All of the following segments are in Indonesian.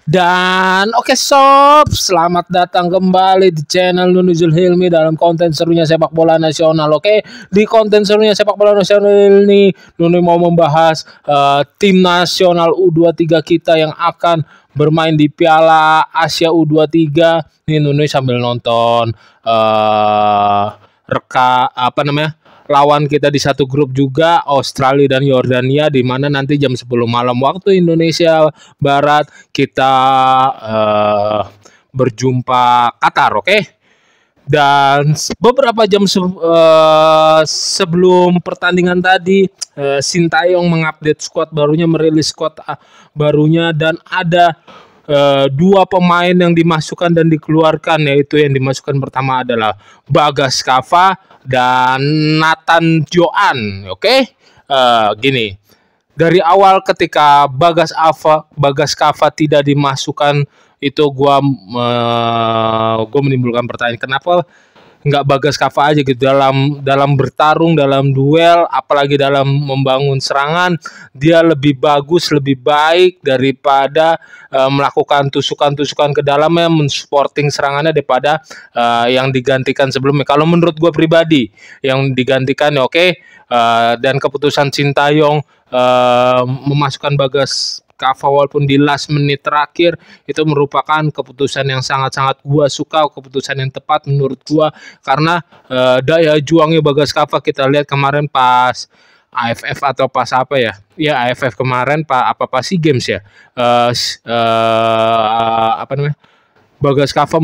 Dan oke sob, selamat datang kembali di channel Nunuzul Hilmi dalam konten serunya sepak bola nasional. Oke, di konten serunya sepak bola nasional ini Nunu mau membahas tim nasional U23 kita yang akan bermain di Piala Asia U23. Ini Nunu sambil nonton lawan kita di satu grup juga, Australia dan Yordania, di mana nanti jam 10 malam waktu Indonesia Barat kita berjumpa Qatar, oke? Dan beberapa jam sebelum pertandingan tadi, Sintayong mengupdate squad barunya, merilis squad barunya, dan ada dua pemain yang dimasukkan dan dikeluarkan, yaitu yang dimasukkan pertama adalah Bagas Kava dan Nathan Joan. Oke, gini, dari awal ketika Bagas Kava tidak dimasukkan itu gua menimbulkan pertanyaan, kenapa nggak Bagas Kava aja gitu dalam bertarung, dalam duel, apalagi dalam membangun serangan dia lebih bagus, lebih baik daripada melakukan tusukan-tusukan ke dalamnya, mensporting serangannya daripada yang digantikan sebelumnya. Kalau menurut gue pribadi yang digantikan dan keputusan Sintayong memasukkan Bagas Kava walaupun di last menit terakhir itu merupakan keputusan yang sangat-sangat gua suka, keputusan yang tepat menurut gua, karena daya juangnya Bagas Kava kita lihat kemarin pas AFF atau pas apa ya? Ya AFF kemarin pas SEA Games ya. Bagas Kava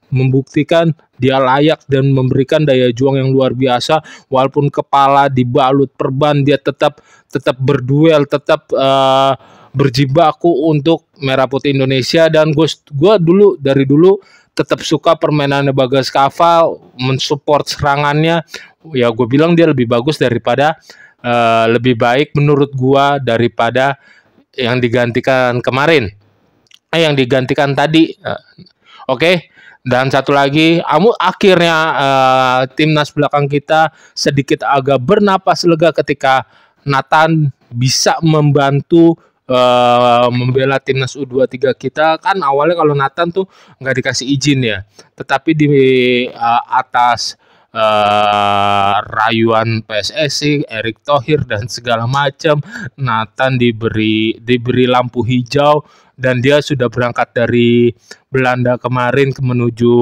membuktikan dia layak dan memberikan daya juang yang luar biasa, walaupun kepala dibalut perban dia tetap berduel, tetap berjibaku untuk Merah Putih Indonesia. Dan gue dari dulu tetap suka permainannya Bagas Kava, mensupport serangannya. Ya gue bilang dia lebih bagus daripada lebih baik menurut gue daripada yang digantikan kemarin, yang digantikan tadi. Oke. Dan satu lagi, akhirnya timnas belakang kita sedikit agak bernapas lega ketika Nathan bisa membantu membela timnas U23 kita. Kan awalnya kalau Nathan tuh nggak dikasih izin ya, tetapi di atas rayuan PSSI, Erick Thohir dan segala macam, Nathan diberi lampu hijau dan dia sudah berangkat dari Belanda kemarin menuju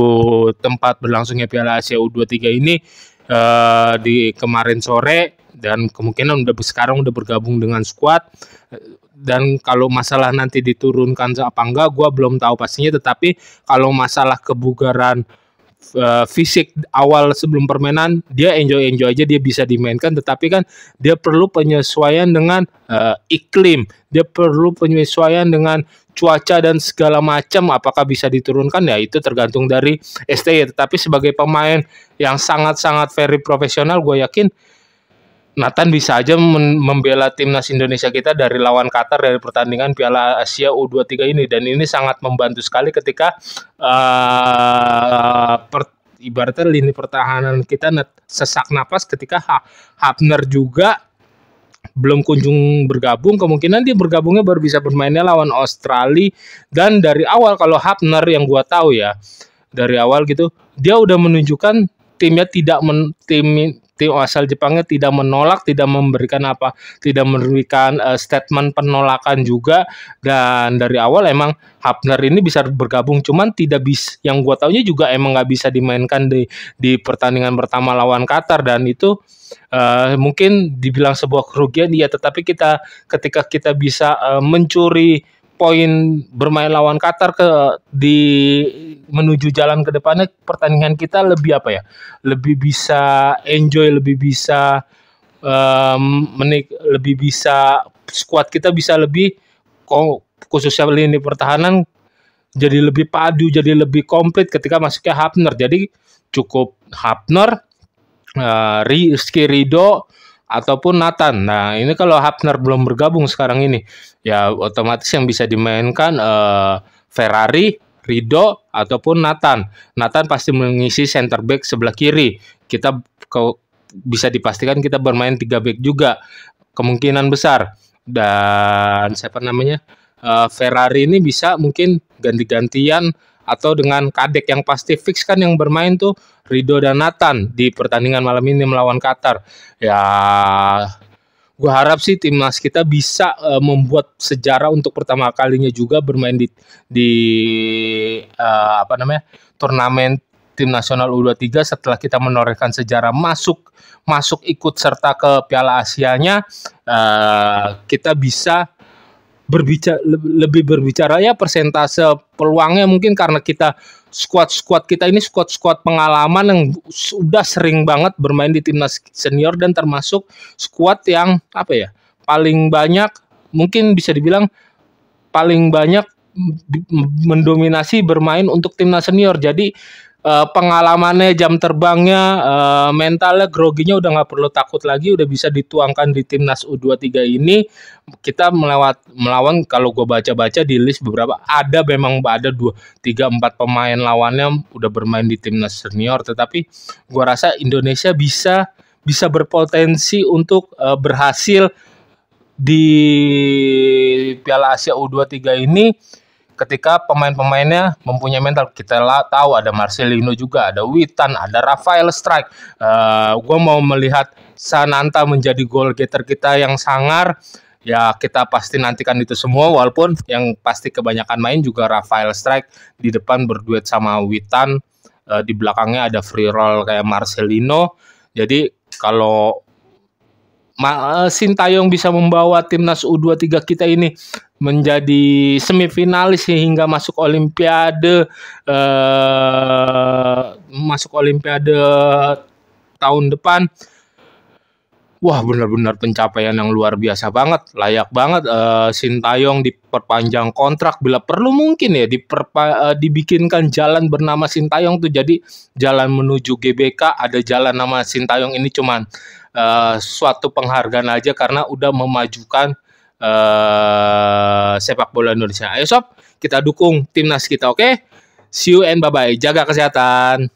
tempat berlangsungnya Piala Asia U23 ini di kemarin sore, dan kemungkinan sekarang udah bergabung dengan skuad. Dan kalau masalah nanti diturunkan apa enggak, gue belum tahu pastinya. Tetapi kalau masalah kebugaran fisik awal sebelum permainan, dia enjoy aja, dia bisa dimainkan. Tetapi kan dia perlu penyesuaian dengan iklim, dia perlu penyesuaian dengan cuaca dan segala macam. Apakah bisa diturunkan ya itu tergantung dari STY. Tetapi sebagai pemain yang sangat-sangat very profesional, gue yakin Nathan bisa aja membela timnas Indonesia kita dari lawan Qatar, dari pertandingan Piala Asia U23 ini. Dan ini sangat membantu sekali ketika ibaratnya lini pertahanan kita sesak napas ketika Hafner juga belum kunjung bergabung. Kemungkinan dia bergabungnya baru bisa bermainnya lawan Australia. Dan dari awal kalau Hafner yang gua tahu ya, dari awal gitu dia udah menunjukkan timnya tim asal Jepangnya tidak menolak, tidak memberikan statement penolakan juga. Dan dari awal emang Hafner ini bisa bergabung, cuman tidak bisa, yang gua taunya juga emang nggak bisa dimainkan di pertandingan pertama lawan Qatar. Dan itu mungkin dibilang sebuah kerugian ya, tetapi ketika kita bisa mencuri poin bermain lawan Qatar menuju jalan ke depannya, pertandingan kita lebih bisa enjoy, lebih bisa lebih bisa, skuad kita bisa lebih, khususnya lini pertahanan jadi lebih padu, jadi lebih komplit ketika masuknya Hafner. Jadi cukup Hafner, Rizky Ridho ataupun Nathan. Nah ini kalau Hafner belum bergabung sekarang ini, ya otomatis yang bisa dimainkan Ferrari, Ridho ataupun Nathan. Nathan pasti mengisi center back sebelah kiri. Kita bisa dipastikan kita bermain 3 back juga kemungkinan besar. Dan siapa namanya, Ferrari ini bisa mungkin ganti-gantian atau dengan kadek yang pasti fix kan yang bermain tuh Rido dan Nathan di pertandingan malam ini melawan Qatar. Ya, gue harap sih timnas kita bisa membuat sejarah untuk pertama kalinya juga bermain di apa namanya turnamen tim nasional U23 setelah kita menorehkan sejarah masuk ikut serta ke Piala Asianya. Kita bisa lebih berbicara ya persentase peluangnya mungkin karena kita squad kita ini squad pengalaman yang sudah sering banget bermain di timnas senior dan termasuk squad yang apa ya paling banyak mungkin bisa dibilang paling banyak mendominasi bermain untuk timnas senior. Jadi pengalamannya, jam terbangnya, mentalnya, groginya udah nggak perlu takut lagi, udah bisa dituangkan di timnas U23 ini. Kita melawan kalau gue baca-baca di list beberapa memang ada 2, 3, 4 pemain lawannya udah bermain di timnas senior, tetapi gue rasa Indonesia bisa berpotensi untuk berhasil di Piala Asia U23 ini ketika pemain-pemainnya mempunyai mental. Kita tahu ada Marcelino juga, ada Witan, ada Rafael Strike. Gue mau melihat Sananta menjadi goal getter kita yang sangar. Ya kita pasti nantikan itu semua, walaupun yang pasti kebanyakan main juga Rafael Strike di depan berduet sama Witan. Di belakangnya ada free roll kayak Marcelino. Jadi kalau Sintayong bisa membawa timnas U23 kita ini menjadi semifinalis hingga masuk Olimpiade tahun depan. Wah, benar-benar pencapaian yang luar biasa banget, layak banget. Sintayong diperpanjang kontrak bila perlu mungkin ya dibikinkan jalan bernama Sintayong tuh jadi jalan menuju GBK, ada jalan nama Sintayong ini cuman suatu penghargaan aja karena udah memajukan sepak bola Indonesia. Ayo sob, kita dukung timnas kita, oke? See you and bye-bye. Jaga kesehatan.